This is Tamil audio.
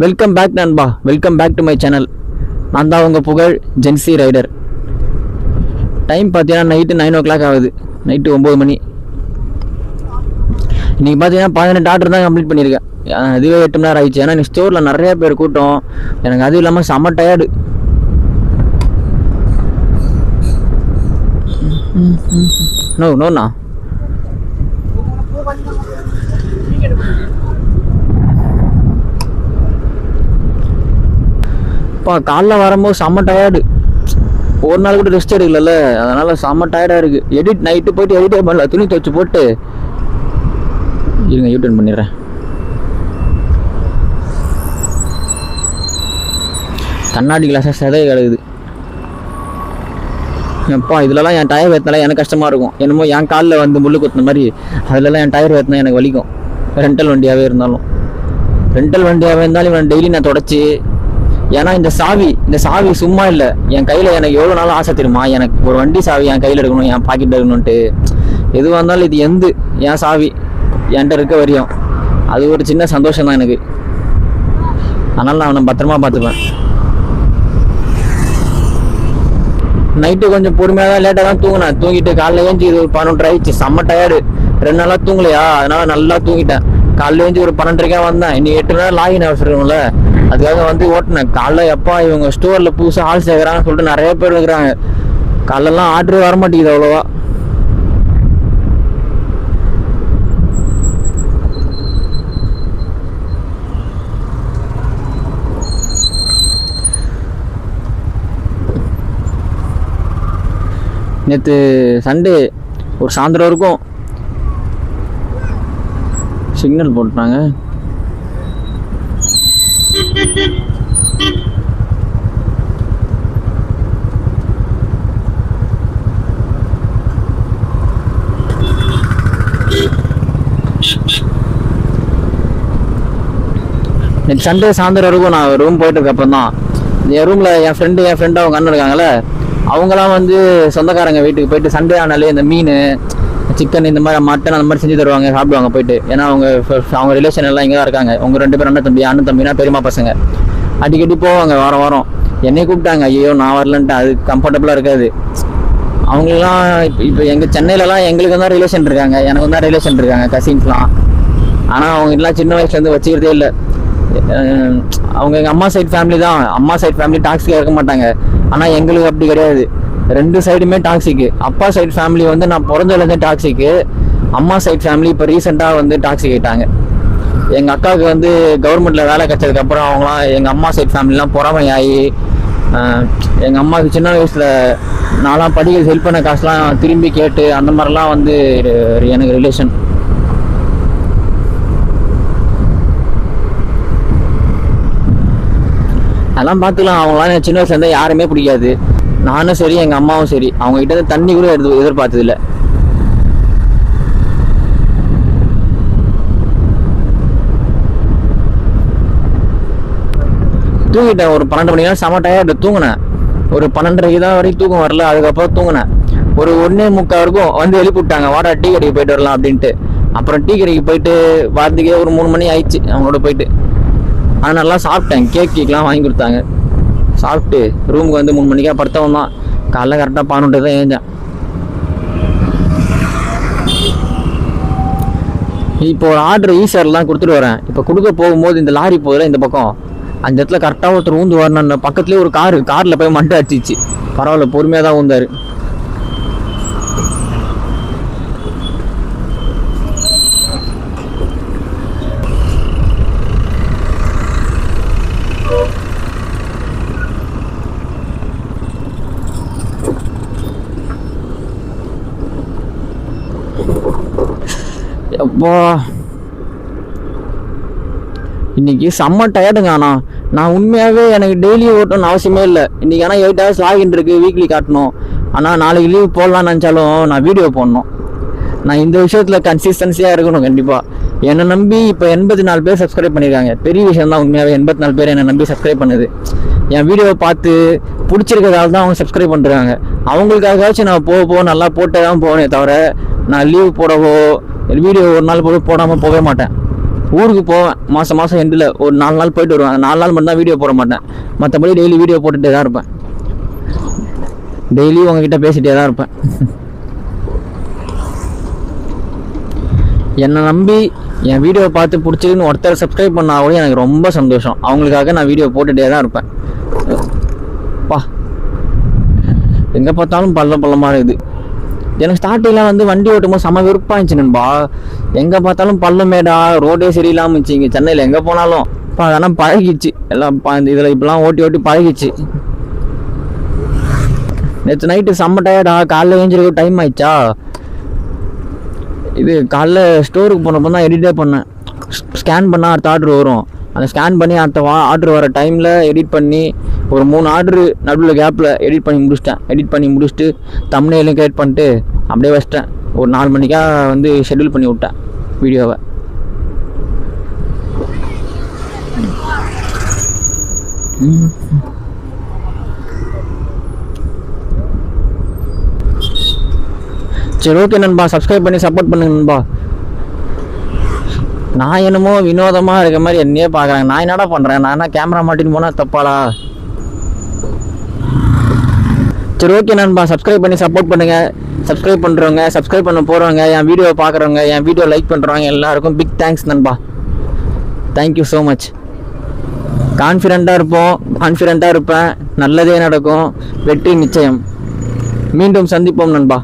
வெல்கம் பேக் நண்பா, welcome back to my channel. நான் தான் உங்கள் புகழ் ஜென்சி ரைடர். டைம் பார்த்தீங்கன்னா நைட்டு 9 o'clock ஆகுது, நைட்டு 9 மணி. இன்றைக்கி பார்த்தீங்கன்னா 18 ஆர்டர் தான் கம்ப்ளீட் பண்ணியிருக்கேன். அதுவே 8 மணி நேரம் ஆயிடுச்சு. ஏன்னா இன்னைக்கு ஸ்டோரில் நிறைய பேர் கூட்டம், எனக்கு அதுவும் இல்லாமல் செம்ம டயர்டு. நோண்ணா காலைல வரும்போது செம்ம டயர்டு. ஒரு நாள் கூட ரெஸ்ட் எடுக்கல, அதனால செம்ம டயர்டாக இருக்குது. நைட்டு போயிட்டு எடிட்டே பண்ணல, துணி துவச்சி போட்டு இருங்க யூட்டர்ன் பண்ணிடுறேன். கண்ணாடி கிளாஸாக செதைய கிடக்குது. எப்பா இதுலலாம் என் டயர் ஏற்றினால எனக்கு கஷ்டமாக இருக்கும். என்னமோ என் காலில் வந்து முள்ளு குத்துன மாதிரி அதிலலாம் என் டயர் ஏற்றினா எனக்கு வலிக்கும். ரெண்டல் வண்டியாகவே இருந்தாலும் டெய்லி நான் தொடச்சி, ஏன்னா இந்த சாவி சும்மா இல்லை என் கையில். எனக்கு எவ்வளோ நாளும் ஆசை தெரியுமா, எனக்கு ஒரு வண்டி சாவி என் கையில் எடுக்கணும், என் பாக்கெட் எடுக்கணுன்ட்டு. எதுவாக இருந்தாலும் இது என் சாவி என்கிட்ட இருக்க வரையும் அது ஒரு சின்ன சந்தோஷம் தான் எனக்கு. அதனால் நான் அவனை பத்திரமா பார்த்துப்பேன். நைட்டு கொஞ்சம் பொறுமையாக தான் லேட்டாக தான் தூங்கினேன். தூங்கிட்டு காலைல ஏஞ்சி இது ஒரு 11 ஆயிடுச்சு. செம்ம டயர்டு. 2 நாளாக தூங்கலையா, அதனால நல்லா தூங்கிட்டேன். காலைல ஏஞ்சி ஒரு 12:30 வந்தேன். இன்னைக்கு 8 மணி நேரம் லாகின் அவசரம்ல, அதுக்காக வந்து ஓட்டினேன். காலைல எப்பா இவங்க ஸ்டோரில் புதுசாக ஆள் சேர்க்குறாங்கன்னு சொல்லிட்டு நிறைய பேர் இருக்கிறாங்க. காலைலாம் ஆர்டரே வர மாட்டேங்குது அவ்வளோவா. நேற்று சண்டே ஒரு சாயந்தரம் இருக்கும் சிக்னல் போட்டுட்டாங்க. நேற்று சண்டே சாயந்தரம் இருக்கும். நான் ரூம் போயிட்டு இருக்கப்போ தான் என் ரூமில் என் ஃப்ரெண்டு அவங்க அண்ணன் இருக்காங்களே, அவங்களாம் வந்து சொந்தக்காரங்க வீட்டுக்கு போயிட்டு சண்டே ஆனாலே இந்த மீன் சிக்கன் இந்த மாதிரி மட்டன் அந்த மாதிரி செஞ்சு தருவாங்க, சாப்பிடுவாங்க போயிட்டு. ஏன்னா அவங்க ரிலேஷன் எல்லாம் இங்கே தான் இருக்காங்க. அவங்க 2 பேரும் அண்ணன் தம்பினா பெரியமா பசங்க அடிக்கடி போவாங்க வாரம். என்னை கூப்பிட்டாங்க. ஐயோ நான் வரலன்ட்டு, அது கம்ஃபர்டபுளாக இருக்காது. அவங்களெலாம் இப்போ எங்கள் சென்னையிலலாம் எங்களுக்கு தான் ரிலேஷன் இருக்காங்க, எனக்கு தான் ரிலேஷன் இருக்காங்க, கசின்ஸ்லாம். ஆனால் அவங்க எல்லாம் சின்ன வயசுலேருந்து வச்சுக்கிறதே இல்லை. அவங்க எங்கள் அம்மா சைட் ஃபேமிலி தான். அம்மா சைட் ஃபேமிலி டாக்ஸிக்காக இருக்க மாட்டாங்க. ஆனால் எங்களுக்கு அப்படி கிடையாது, 2 சைடுமே டாக்ஸிக்கு. அப்பா சைட் ஃபேமிலி வந்து நான் பிறந்ததுலேருந்தே டாக்ஸிக்கு. அம்மா சைட் ஃபேமிலி இப்போ ரீசெண்டாக வந்து டாக்ஸிக் ஆகிட்டாங்க. எங்கள் அக்காவுக்கு வந்து கவர்மெண்ட்டில் வேலை கிடச்சதுக்கப்புறம் அவங்களாம் எங்கள் அம்மா சைட் ஃபேமிலிலாம் பொறாமையாகி, எங்கள் அம்மாவுக்கு சின்ன வயசில் நான்லாம் படிக்க ஹெல்ப் பண்ண காசுலாம் திரும்பி கேட்டு அந்த மாதிரிலாம் வந்து எனக்கு ரிலேஷன். அதெல்லாம் பார்த்துக்கலாம். அவங்களாம் எனக்கு சின்ன வயசுலேருந்து யாருமே பிடிக்காது. நானும் சரி எங்கள் அம்மாவும் சரி அவங்ககிட்ட இருந்து தண்ணி கூட எதிர்பார்த்ததில்லை. தூங்கிட்டேன் ஒரு 12 மணி நேரம். செம டயர்டு. தூங்கினேன் ஒரு 12:30 தான் வரைக்கும் தூக்கம் வரல. அதுக்கப்புறம் தூங்கினேன் ஒரு 1:45 வரைக்கும் வந்து எழுப்பி விட்டாங்க, வாடா டீ கடைக்கு போயிட்டு வரலாம் அப்படின்ட்டு. அப்புறம் டீ கடைக்கு போயிட்டு வரதுக்கே ஒரு 3 மணி ஆயிடுச்சு அவங்களோட போயிட்டு. ஆனால் நல்லா சாப்பிட்டேன். கேக்லாம் வாங்கி கொடுத்தாங்க. சாப்பிட்டு ரூமுக்கு வந்து 3 மணிக்காக படுத்தவன் தான். காலைல கரெக்டாக 11 தான் ஏஞ்சேன். இப்போ ஒரு ஆர்டர் ஈஸியர்லாம் கொடுத்துட்டு வரேன். இப்போ கொடுக்க போகும்போது இந்த லாரி போகுதுல இந்த பக்கம், அந்த இடத்துல கரெக்டாக ஒருத்தர் ஊந்து வரணும். பக்கத்துலேயே ஒரு காரில் போய் மண்டை அடிச்சிச்சு. பரவாயில்ல, பொறுமையாக தான் ஊந்தார். அப்போ இன்னைக்கு செம்ம டயர்டுங்க. ஆனால் நான் உண்மையாகவே எனக்கு டெய்லி ஓட்டணும்னு அவசியமே இல்லை. இன்றைக்கி ஆனால் 8 hours லாகின் இருக்குது, வீக்லி காட்டணும். ஆனால் நாளைக்கு லீவ் போடலான்னு நினச்சாலும் நான் வீடியோ போடணும். நான் இந்த விஷயத்தில் கன்சிஸ்டன்சியாக இருக்கணும் கண்டிப்பாக. என்னை நம்பி இப்போ 84 பேர் சப்ஸ்கிரைப் பண்ணியிருக்காங்க. பெரிய விஷயம் தான் உண்மையாகவே. 84 பேர் என்னை நம்பி சப்ஸ்கிரைப் பண்ணுது. என் வீடியோவை பார்த்து பிடிச்சிருக்கிறதால தான் அவங்க சப்ஸ்கிரைப் பண்ணுறாங்க. அவங்களுக்காகவாச்சும் நான் போக நல்லா போட்டே தான் போவேனே தவிர, நான் லீவ் போடவோ வீடியோ ஒரு நாள் போடாமல் போகவே மாட்டேன். ஊருக்கு போவேன் மாதம் மாதம் எண்டில் ஒரு 4 நாள் போயிட்டு வருவேன். அந்த 4 நாள் மட்டும் தான் வீடியோ போட மாட்டேன். மற்றபடி டெய்லி வீடியோ போட்டுகிட்டே தான் இருப்பேன். டெய்லி உங்ககிட்ட பேசிகிட்டே தான் இருப்பேன். என்னை நம்பி என் வீடியோவை பார்த்து பிடிச்சிருக்குன்னு ஒருத்தர் சப்ஸ்கிரைப் பண்ணால் கூட எனக்கு ரொம்ப சந்தோஷம். அவங்களுக்காக நான் வீடியோ போட்டுகிட்டே தான் இருப்பேன். பா எங்கே பார்த்தாலும் பள்ளமாக இருக்குது. எனக்கு ஸ்டார்டிங்லாம் வந்து வண்டி ஓட்டும்போது செம வெறுப்பாக இருந்துச்சு நண்பா. எங்கே பார்த்தாலும் பள்ளமேடா, ரோடே சரியில்லாமல் இருந்துச்சு இங்கே சென்னையில் எங்கே போனாலும். ஆனால் பழகிச்சு எல்லாம். இதில் இப்பெல்லாம் ஓட்டி ஓட்டி பழகிச்சு. நேற்று நைட்டு செம்ம டயர்டா. காலைல ஏஞ்சிருக்க டைம் ஆயிடுச்சா. இது காலைல ஸ்டோருக்கு போனப்போ தான் எடிட்டே பண்ணேன். ஸ்கேன் பண்ணால் அடுத்த ஆர்டர் வரும். அந்த ஸ்கேன் பண்ணி அடுத்த ஆர்டர் வர டைமில் எடிட் பண்ணி ஒரு 3 ஆர்டரு நடுவில் கேப்பில் எடிட் பண்ணி முடிச்சிட்டேன். எடிட் பண்ணி முடிச்சுட்டு தம்ப்நெயிலும் கிரியேட் பண்ணிட்டு அப்படியே வச்சிட்டேன். ஒரு 4 மணிக்காக வந்து ஷெட்யூல் பண்ணி விட்டேன் வீடியோவை. சரி ஓகே நண்பா, சப்ஸ்கிரைப் பண்ணி சப்போர்ட் பண்ணுங்க நண்பா. நான் என்னமோ வினோதமாக இருக்க மாதிரி என்னையே பார்க்குறாங்க. நான் என்னடா பண்ணுறேன்? நான் என்ன கேமரா மாட்டின்னு போனால் தப்பாடா? சரி ஓகே நண்பா, சப்ஸ்கிரைப் பண்ணி சப்போர்ட் பண்ணுங்கள். சப்ஸ்கிரைப் பண்ணுறவங்க, சப்ஸ்கிரைப் பண்ண போகிறவங்க, என் வீடியோ பார்க்குறவங்க, என் வீடியோ லைக் பண்ணுறவங்க எல்லாருக்கும் பிக் தேங்க்ஸ் நண்பா. Thank you so much. கான்ஃபிடெண்ட்டாக இருப்போம், கான்ஃபிடெண்ட்டாக இருப்பேன். நல்லதே நடக்கும். வெற்றி நிச்சயம். மீண்டும் சந்திப்போம் நண்பா.